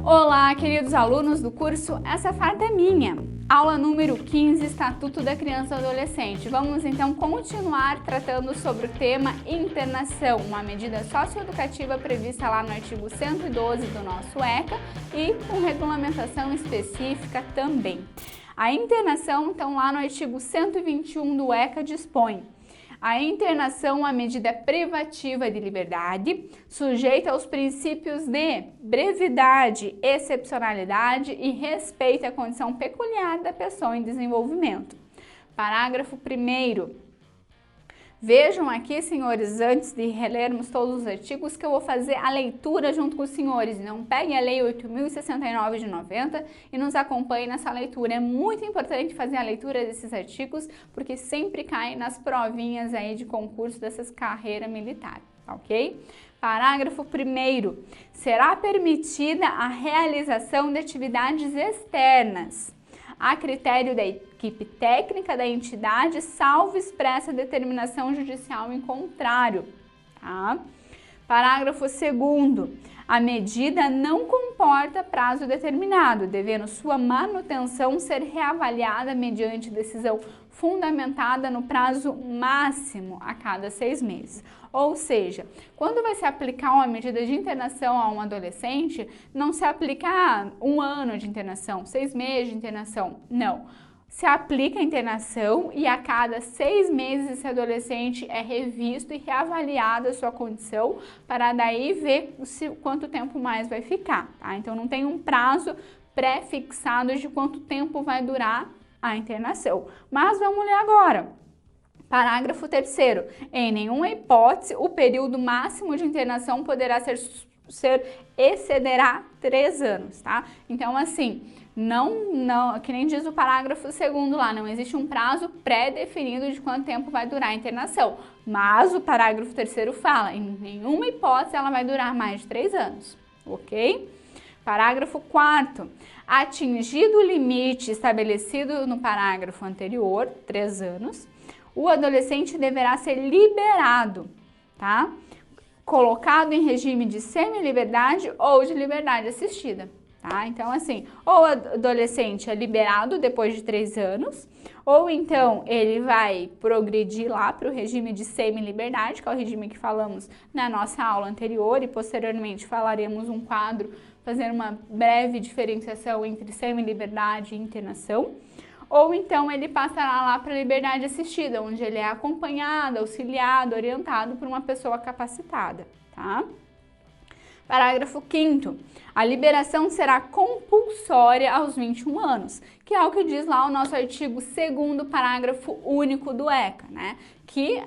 Olá, queridos alunos do curso Essa Farda é Minha. Aula número 15, Estatuto da Criança e Adolescente. Vamos então continuar tratando sobre o tema internação, uma medida socioeducativa prevista lá no artigo 112 do nosso ECA e com regulamentação específica também. A internação, então, lá no artigo 121 do ECA dispõe: a internação, a medida privativa de liberdade, sujeita aos princípios de brevidade, excepcionalidade e respeito à condição peculiar da pessoa em desenvolvimento. Parágrafo 1º. Vejam aqui, senhores, antes de relermos todos os artigos, que eu vou fazer a leitura junto com os senhores. Não peguem a Lei 8.069 de 90 e nos acompanhem nessa leitura. É muito importante fazer a leitura desses artigos, porque sempre cai nas provinhas aí de concurso dessas carreiras militares, ok? Parágrafo 1º. Será permitida a realização de atividades externas a critério da equipe técnica da entidade, salvo expressa determinação judicial em contrário. Tá? Parágrafo 2º. A medida não comporta prazo determinado, devendo sua manutenção ser reavaliada mediante decisão fundamentada no prazo máximo a cada 6 meses. Ou seja, quando vai se aplicar uma medida de internação a um adolescente, não se aplica 1 ano de internação, 6 meses de internação, não. Se aplica a internação e a cada 6 meses esse adolescente é revisto e reavaliado a sua condição para daí ver quanto tempo mais vai ficar, tá? Então não tem um prazo pré-fixado de quanto tempo vai durar a internação. Mas vamos ler agora. Parágrafo 3º. Em nenhuma hipótese o período máximo de internação poderá excederá 3 anos, tá? Então assim, não, que nem diz o parágrafo 2º lá, não existe um prazo pré-definido de quanto tempo vai durar a internação, mas o parágrafo 3º fala, em nenhuma hipótese ela vai durar mais de 3 anos, ok? Parágrafo 4º. Atingido o limite estabelecido no parágrafo anterior, 3 anos, o adolescente deverá ser liberado, tá? Colocado em regime de semi-liberdade ou de liberdade assistida. Tá? Então, assim, ou o adolescente é liberado depois de 3 anos, ou então ele vai progredir lá para o regime de semi-liberdade, que é o regime que falamos na nossa aula anterior, e posteriormente falaremos um quadro fazendo uma breve diferenciação entre semi-liberdade e internação, ou então ele passará lá para a liberdade assistida, onde ele é acompanhado, auxiliado, orientado por uma pessoa capacitada, tá? Parágrafo 5º. A liberação será compulsória aos 21 anos, que é o que diz lá o nosso artigo 2º, parágrafo único do ECA, né? Que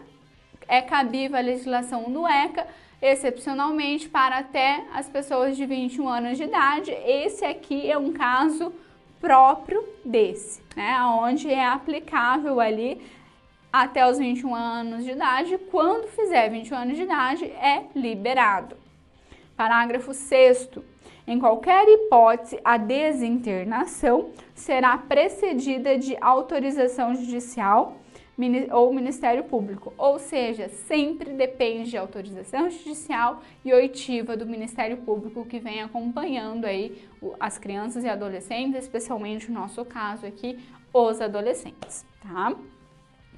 é cabível a legislação do ECA, excepcionalmente, para até as pessoas de 21 anos de idade. Esse aqui é um caso próprio desse, né? Onde é aplicável ali até os 21 anos de idade. Quando fizer 21 anos de idade, é liberado. Parágrafo 6º. Em qualquer hipótese, a desinternação será precedida de autorização judicial ou Ministério Público, ou seja, sempre depende de autorização judicial e oitiva do Ministério Público, que vem acompanhando aí as crianças e adolescentes, especialmente no nosso caso aqui, os adolescentes, tá?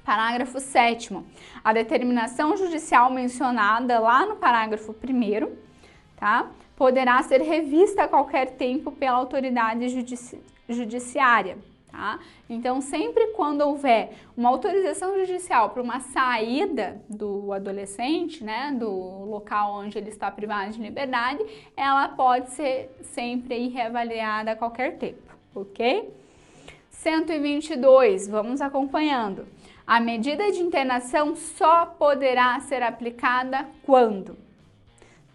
Parágrafo 7º. A determinação judicial mencionada lá no parágrafo 1º, tá? Poderá ser revista a qualquer tempo pela autoridade judiciária. Tá? Então, sempre quando houver uma autorização judicial para uma saída do adolescente, né, do local onde ele está privado de liberdade, ela pode ser sempre aí reavaliada a qualquer tempo, ok? 122, vamos acompanhando. A medida de internação só poderá ser aplicada quando?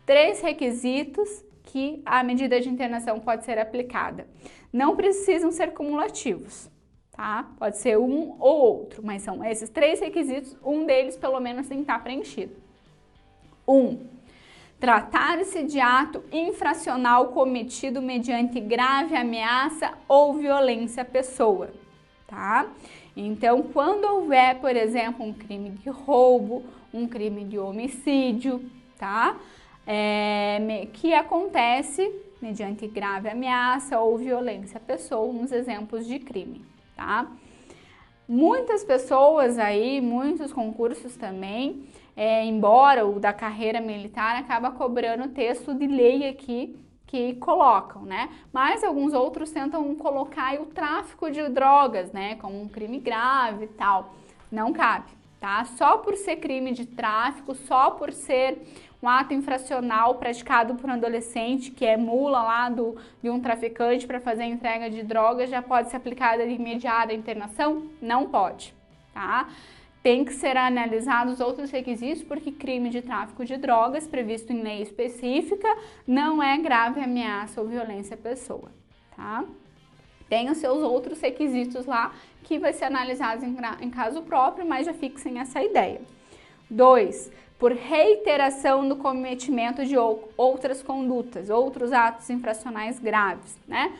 3 requisitos que a medida de internação pode ser aplicada. Não precisam ser cumulativos, tá? Pode ser um ou outro, mas são esses 3 requisitos, um deles pelo menos tem que estar preenchido. 1. Tratar-se de ato infracional cometido mediante grave ameaça ou violência à pessoa, tá? Então, quando houver, por exemplo, um crime de roubo, um crime de homicídio, tá? Que acontece mediante grave ameaça ou violência à pessoa, nos exemplos de crime, tá? Muitas pessoas aí, muitos concursos também, embora o da carreira militar acaba cobrando texto de lei aqui que colocam, né? Mas alguns outros tentam colocar aí o tráfico de drogas, né? Como um crime grave e tal. Não cabe, tá? Só por ser crime de tráfico, só por ser um ato infracional praticado por um adolescente que é mula lá de um traficante para fazer a entrega de drogas, já pode ser aplicada de imediata a internação? Não pode, tá? Tem que ser analisados outros requisitos, porque crime de tráfico de drogas, previsto em lei específica, não é grave ameaça ou violência à pessoa, tá? Tem os seus outros requisitos lá, que vai ser analisados em caso próprio, mas já fixem essa ideia. 2. Por reiteração do cometimento de outras condutas, outros atos infracionais graves, né?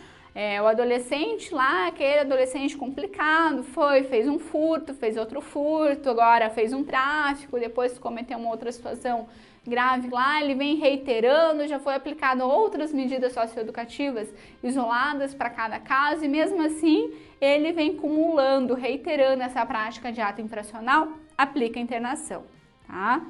O adolescente lá, aquele adolescente complicado, fez um furto, fez outro furto, agora fez um tráfico, depois cometeu uma outra situação grave lá, ele vem reiterando, já foi aplicado outras medidas socioeducativas isoladas para cada caso e mesmo assim ele vem cumulando, reiterando essa prática de ato infracional, aplica internação, tá?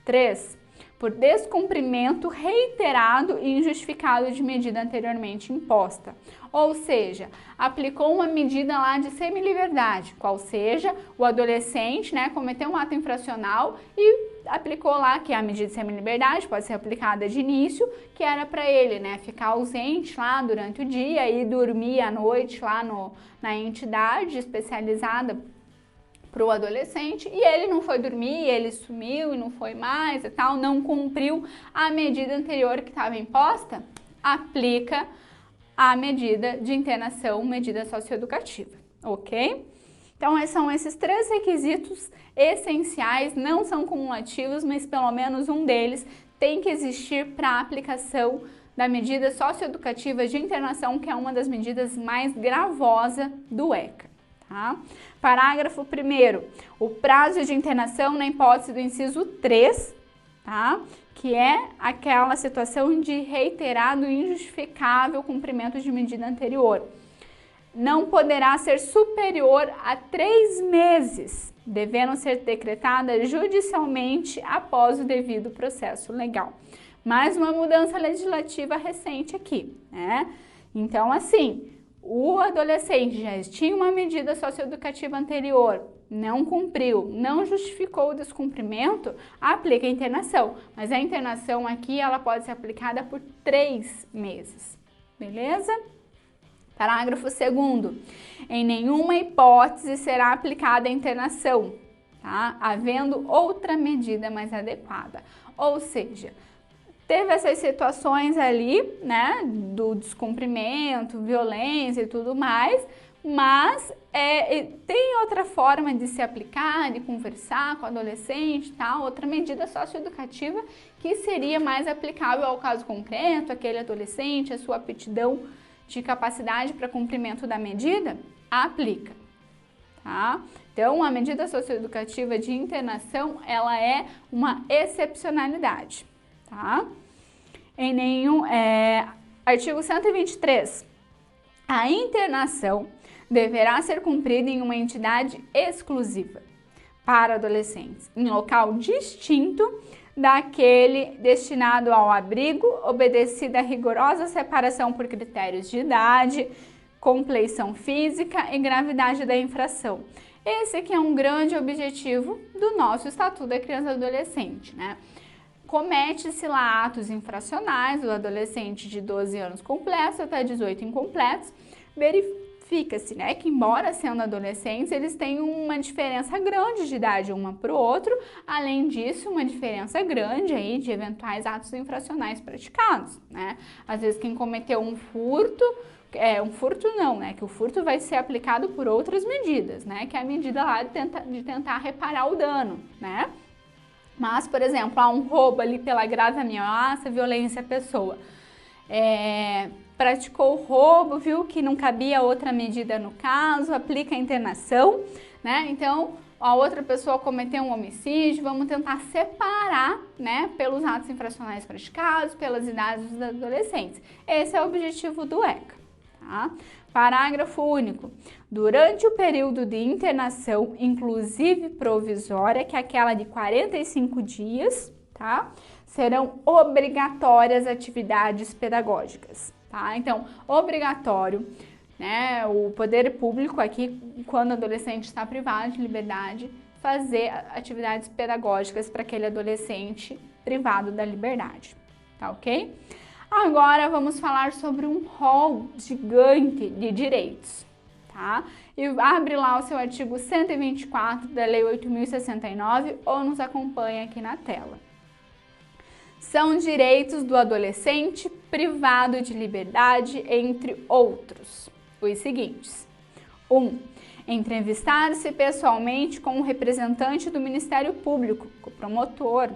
3. Por descumprimento reiterado e injustificado de medida anteriormente imposta. Ou seja, aplicou uma medida lá de semiliberdade, qual seja, o adolescente, né, cometeu um ato infracional e aplicou lá que a medida de semiliberdade pode ser aplicada de início, que era para ele, né, ficar ausente lá durante o dia e dormir à noite lá na entidade especializada para o adolescente, e ele não foi dormir, ele sumiu e não foi mais e tal, não cumpriu a medida anterior que estava imposta, aplica a medida de internação, medida socioeducativa, ok? Então, são esses 3 requisitos essenciais, não são cumulativos, mas pelo menos um deles tem que existir para a aplicação da medida socioeducativa de internação, que é uma das medidas mais gravosas do ECA. Tá? Parágrafo 1º, o prazo de internação na hipótese do inciso 3, tá? Que é aquela situação de reiterado e injustificável cumprimento de medida anterior. Não poderá ser superior a 3 meses, devendo ser decretada judicialmente após o devido processo legal. Mais uma mudança legislativa recente aqui, né? Então, assim, o adolescente já tinha uma medida socioeducativa anterior, não cumpriu, não justificou o descumprimento, aplica a internação. Mas a internação aqui, ela pode ser aplicada por 3 meses, beleza? Parágrafo 2º. Em nenhuma hipótese será aplicada a internação, tá? Havendo outra medida mais adequada. Ou seja, teve essas situações ali, né, do descumprimento, violência e tudo mais, mas tem outra forma de se aplicar, de conversar com o adolescente, tá? Outra medida socioeducativa que seria mais aplicável ao caso concreto, aquele adolescente, a sua aptidão de capacidade para cumprimento da medida, aplica, tá? Então, a medida socioeducativa de internação, ela é uma excepcionalidade. Tá? Artigo 123. A internação deverá ser cumprida em uma entidade exclusiva para adolescentes, em local distinto daquele destinado ao abrigo, obedecida a rigorosa separação por critérios de idade, compleição física e gravidade da infração. Esse aqui é um grande objetivo do nosso Estatuto da Criança e do Adolescente, né? Comete-se lá atos infracionais, o adolescente de 12 anos completos até 18 incompletos, verifica-se, né, que embora sendo adolescentes, eles têm uma diferença grande de idade um para o outro, além disso, uma diferença grande aí de eventuais atos infracionais praticados, né? Às vezes quem cometeu um furto, que o furto vai ser aplicado por outras medidas, né, que é a medida lá de tentar reparar o dano, né? Mas, por exemplo, há um roubo ali pela grave ameaça, violência à pessoa. Praticou o roubo, viu que não cabia outra medida no caso, aplica a internação, né? Então, a outra pessoa cometeu um homicídio, vamos tentar separar, né, pelos atos infracionais praticados, pelas idades dos adolescentes. Esse é o objetivo do ECA, tá? Parágrafo único. Durante o período de internação, inclusive provisória, que é aquela de 45 dias, tá? Serão obrigatórias atividades pedagógicas, tá? Então, obrigatório, né? O poder público aqui, quando o adolescente está privado de liberdade, fazer atividades pedagógicas para aquele adolescente privado da liberdade, tá ok? Agora vamos falar sobre um rol gigante de direitos, tá? E abre lá o seu artigo 124 da Lei 8.069 ou nos acompanha aqui na tela. São direitos do adolescente privado de liberdade, entre outros, os seguintes. 1. Entrevistar-se pessoalmente com um representante do Ministério Público, o promotor.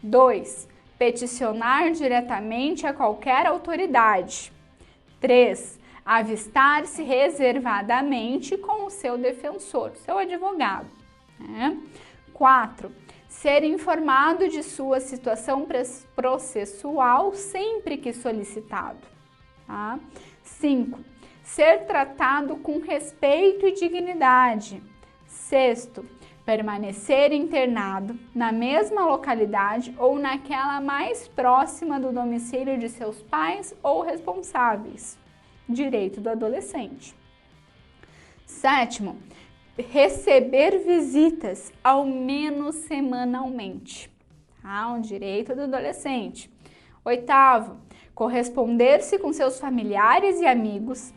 2. Peticionar diretamente a qualquer autoridade. 3. Avistar-se reservadamente com o seu defensor, seu advogado. 4. Ser informado de sua situação processual sempre que solicitado. 5. Ser tratado com respeito e dignidade. 6. Permanecer internado na mesma localidade ou naquela mais próxima do domicílio de seus pais ou responsáveis. Direito do adolescente. 7. Receber visitas ao menos semanalmente. Um direito do adolescente. 8. Corresponder-se com seus familiares e amigos.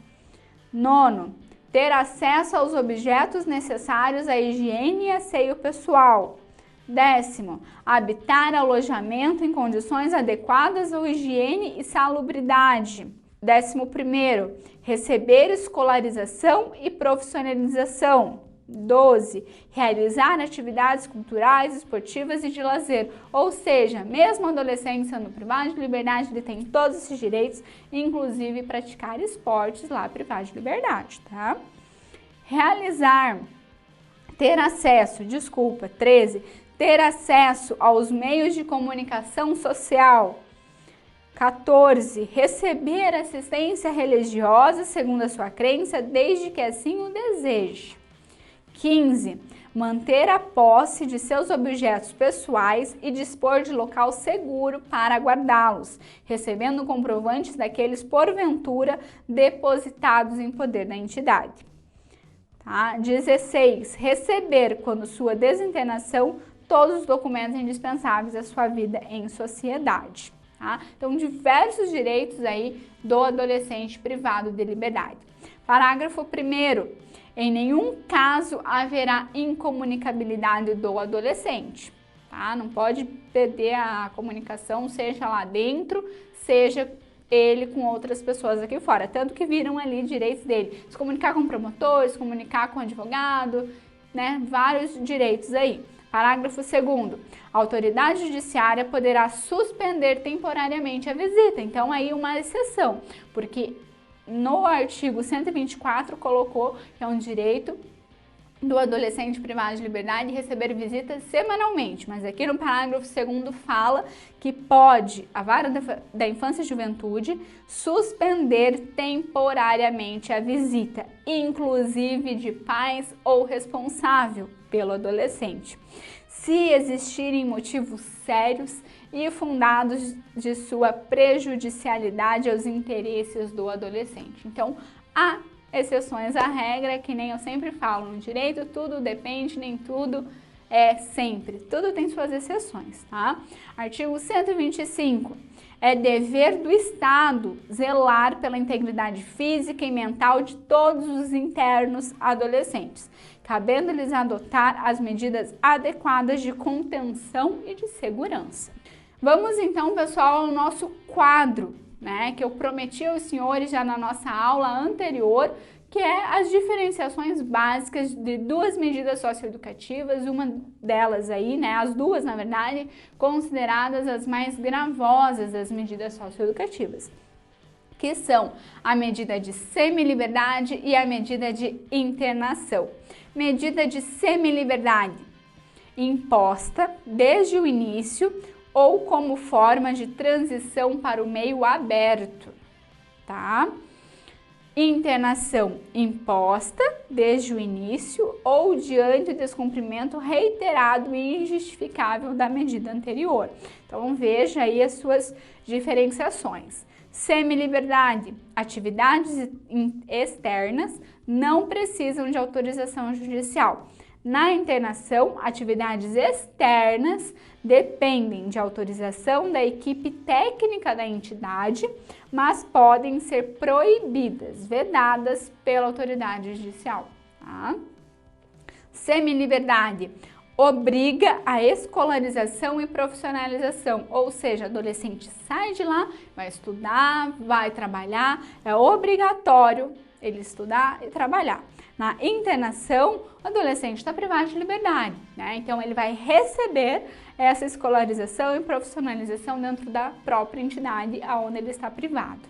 9. Ter acesso aos objetos necessários à higiene e asseio pessoal. 10. Habitar alojamento em condições adequadas à higiene e salubridade. 11. Receber escolarização e profissionalização. 12. Realizar atividades culturais, esportivas e de lazer. Ou seja, mesmo o adolescente sendo privado de liberdade, ele tem todos esses direitos, inclusive praticar esportes lá privado de liberdade, tá? Ter acesso, 13. Ter acesso aos meios de comunicação social. 14. Receber assistência religiosa segundo a sua crença, desde que assim o deseje. 15. Manter a posse de seus objetos pessoais e dispor de local seguro para guardá-los, recebendo comprovantes daqueles porventura depositados em poder da entidade. 16. Receber, quando sua desinternação, todos os documentos indispensáveis à sua vida em sociedade. Então, diversos direitos aí do adolescente privado de liberdade. Parágrafo 1º. Em nenhum caso haverá incomunicabilidade do adolescente, tá? Não pode perder a comunicação, seja lá dentro, seja ele com outras pessoas aqui fora. Tanto que viram ali direitos dele. Se comunicar com o promotor, se comunicar com o advogado, né? Vários direitos aí. Parágrafo 2º. A autoridade judiciária poderá suspender temporariamente a visita. Então, aí uma exceção, porque no artigo 124 colocou que é um direito do adolescente privado de liberdade receber visitas semanalmente, mas aqui no parágrafo 2º fala que pode a Vara da Infância e Juventude suspender temporariamente a visita, inclusive de pais ou responsável pelo adolescente, se existirem motivos sérios e fundados de sua prejudicialidade aos interesses do adolescente. Então, há exceções à regra, que nem eu sempre falo, no direito tudo depende, nem tudo é sempre. Tudo tem suas exceções, tá? Artigo 125. É dever do Estado zelar pela integridade física e mental de todos os internos adolescentes, cabendo-lhes adotar as medidas adequadas de contenção e de segurança. Vamos então, pessoal, ao nosso quadro, né, que eu prometi aos senhores já na nossa aula anterior, que é as diferenciações básicas de duas medidas socioeducativas, uma delas aí, né, as duas, na verdade, consideradas as mais gravosas das medidas socioeducativas, que são a medida de semiliberdade e a medida de internação. Medida de semiliberdade, imposta desde o início ou como forma de transição para o meio aberto, tá? Internação imposta desde o início ou diante do descumprimento reiterado e injustificável da medida anterior. Então veja aí as suas diferenciações. Semiliberdade, atividades externas não precisam de autorização judicial. Na internação, atividades externas dependem de autorização da equipe técnica da entidade, mas podem ser proibidas, vedadas pela autoridade judicial. Tá? Semiliberdade obriga a escolarização e profissionalização, ou seja, adolescente sai de lá, vai estudar, vai trabalhar, é obrigatório ele estudar e trabalhar. Na internação, o adolescente está privado de liberdade, né? Então ele vai receber essa escolarização e profissionalização dentro da própria entidade aonde ele está privado.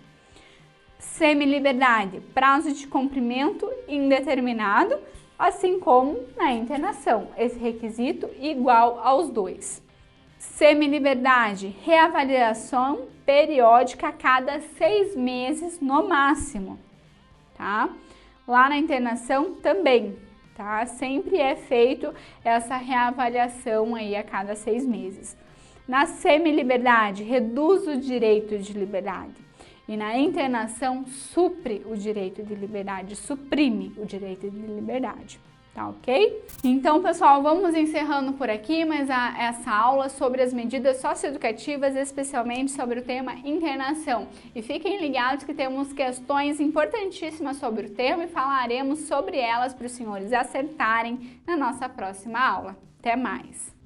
Semiliberdade, prazo de cumprimento indeterminado, assim como na internação, esse requisito igual aos dois. Semiliberdade, reavaliação periódica a cada 6 meses no máximo, tá? Lá na internação também, tá? Sempre é feito essa reavaliação aí a cada 6 meses. Na semiliberdade, reduz o direito de liberdade. E na internação, supre o direito de liberdade, suprime o direito de liberdade. Tá ok? Então, pessoal, vamos encerrando por aqui, mas essa aula sobre as medidas socioeducativas, especialmente sobre o tema internação. E fiquem ligados que temos questões importantíssimas sobre o tema e falaremos sobre elas para os senhores acertarem na nossa próxima aula. Até mais!